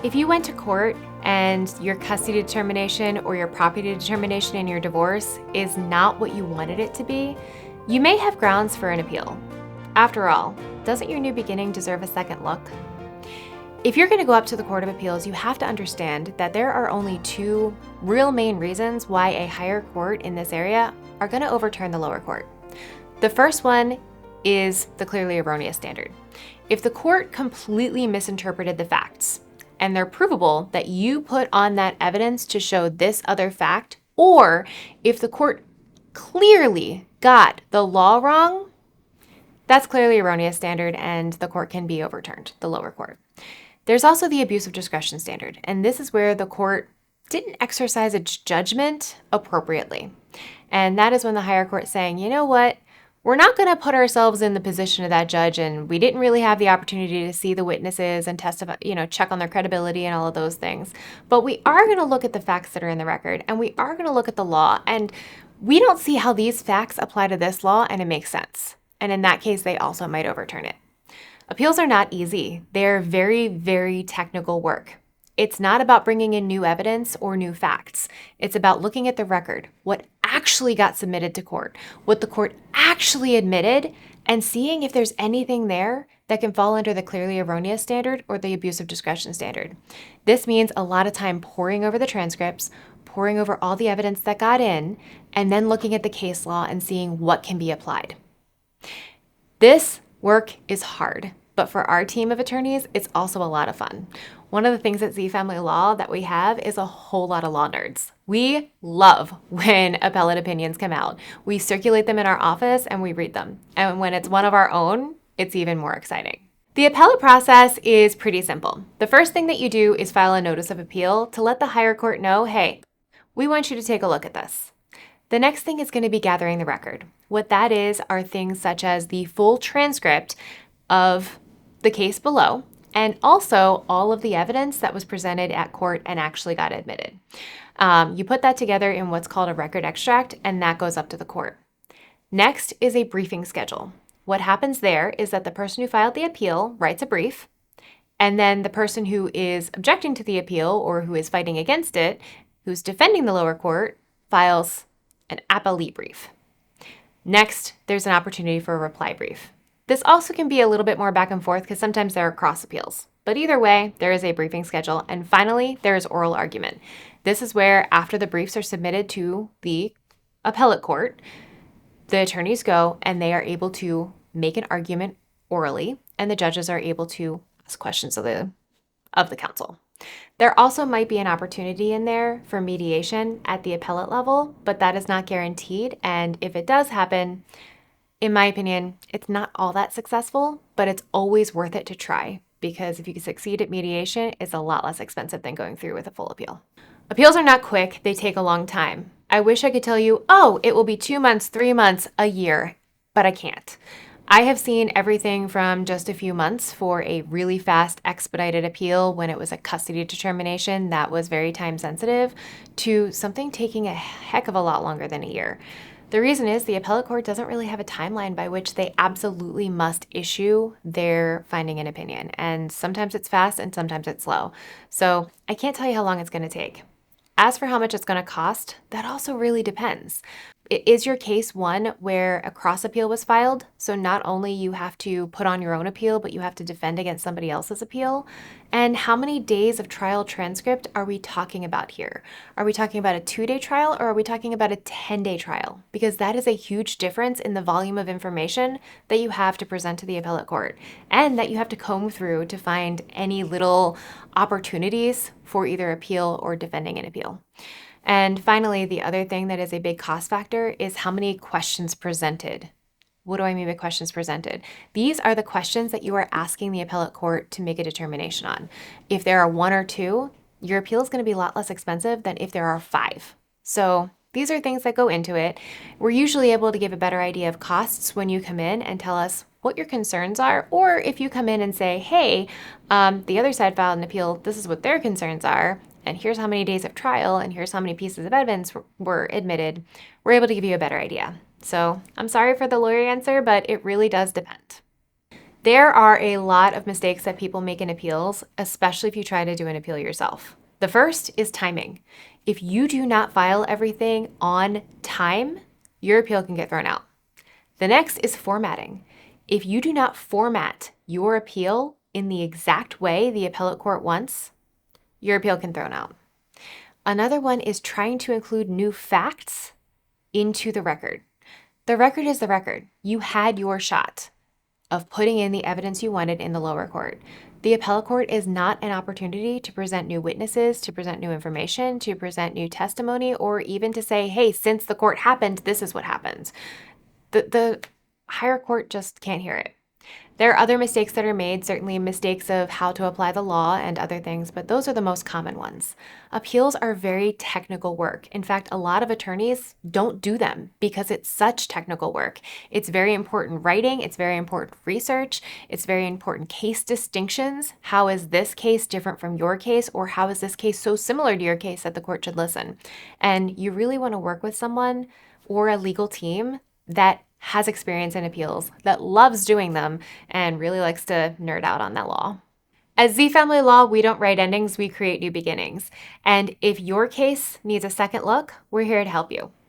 If you went to court and your custody determination or your property determination in your divorce is not what you wanted it to be, you may have grounds for an appeal. After all, doesn't your new beginning deserve a second look? If you're going to go up to the Court of Appeals, you have to understand that there are only two real main reasons why a higher court in this area are going to overturn the lower court. The first one is the clearly erroneous standard. If the court completely misinterpreted the facts, and they're provable that you put on that evidence to show this other fact, or if the court clearly got the law wrong, that's clearly erroneous standard and the court can be overturned, the lower court. There's also the abuse of discretion standard, and this is where the court didn't exercise its judgment appropriately. And that is when the higher court saying, you know what, we're not going to put ourselves in the position of that judge, and we didn't really have the opportunity to see the witnesses and testify, check on their credibility and all of those things. But we are going to look at the facts that are in the record, and we are going to look at the law, and we don't see how these facts apply to this law, and it makes sense. And in that case, they also might overturn it. Appeals are not easy. They're very, very technical work. It's not about bringing in new evidence or new facts. It's about looking at the record, what actually got submitted to court, what the court actually admitted, and seeing if there's anything there that can fall under the clearly erroneous standard or the abuse of discretion standard. This means a lot of time poring over the transcripts, poring over all the evidence that got in, and then looking at the case law and seeing what can be applied. This work is hard, but for our team of attorneys, it's also a lot of fun. One of the things at Z Family Law that we have is a whole lot of law nerds. We love when appellate opinions come out. We circulate them in our office and we read them. And when it's one of our own, it's even more exciting. The appellate process is pretty simple. The first thing that you do is file a notice of appeal to let the higher court know, hey, we want you to take a look at this. The next thing is going to be gathering the record. What that is are things such as the full transcript of the case below, and also all of the evidence that was presented at court and actually got admitted. You put that together in what's called a record extract, and that goes up to the court. Next is a briefing schedule. What happens there is that the person who filed the appeal writes a brief, and then the person who is objecting to the appeal or who is fighting against it, who's defending the lower court, files an appellee brief. Next, there's an opportunity for a reply brief. This also can be a little bit more back and forth because sometimes there are cross appeals. But either way, there is a briefing schedule. And finally, there is oral argument. This is where after the briefs are submitted to the appellate court, the attorneys go and they are able to make an argument orally, and the judges are able to ask questions of the counsel. There also might be an opportunity in there for mediation at the appellate level, but that is not guaranteed. And if it does happen, in my opinion, it's not all that successful, but it's always worth it to try because if you can succeed at mediation, it's a lot less expensive than going through with a full appeal. Appeals are not quick. They take a long time. I wish I could tell you, oh, it will be 2 months, 3 months, a year, but I can't. I have seen everything from just a few months for a really fast expedited appeal when it was a custody determination that was very time sensitive to something taking a heck of a lot longer than a year. The reason is the appellate court doesn't really have a timeline by which they absolutely must issue their finding and opinion. And sometimes it's fast and sometimes it's slow. So I can't tell you how long it's going to take. As for how much it's going to cost, that also really depends. Is your case one where a cross appeal was filed? So not only you have to put on your own appeal, but you have to defend against somebody else's appeal? And how many days of trial transcript are we talking about here? Are we talking about a 2-day trial or are we talking about a 10-day trial? Because that is a huge difference in the volume of information that you have to present to the appellate court and that you have to comb through to find any little opportunities for either appeal or defending an appeal. And finally, the other thing that is a big cost factor is how many questions presented. What do I mean by questions presented? These are the questions that you are asking the appellate court to make a determination on. If there are 1 or 2, your appeal is going to be a lot less expensive than if there are 5. So these are things that go into it. We're usually able to give a better idea of costs when you come in and tell us what your concerns are, or if you come in and say, hey, the other side filed an appeal, this is what their concerns are, and here's how many days of trial, and here's how many pieces of evidence were admitted, we're able to give you a better idea. So I'm sorry for the lawyer answer, but it really does depend. There are a lot of mistakes that people make in appeals, especially if you try to do an appeal yourself. The first is timing. If you do not file everything on time, your appeal can get thrown out. The next is formatting. If you do not format your appeal in the exact way the appellate court wants, your appeal can thrown out. Another one is trying to include new facts into the record. The record is the record. You had your shot of putting in the evidence you wanted in the lower court. The appellate court is not an opportunity to present new witnesses, to present new information, to present new testimony, or even to say, hey, since the court happened, this is what happened. The higher court just can't hear it. There are other mistakes that are made, certainly mistakes of how to apply the law and other things, but those are the most common ones. Appeals are very technical work. In fact, a lot of attorneys don't do them because it's such technical work. It's very important writing, it's very important research, it's very important case distinctions. How is this case different from your case, or how is this case so similar to your case that the court should listen? And you really want to work with someone or a legal team that has experience in appeals, that loves doing them, and really likes to nerd out on that law. At Z Family Law, we don't write endings, we create new beginnings. And if your case needs a second look, we're here to help you.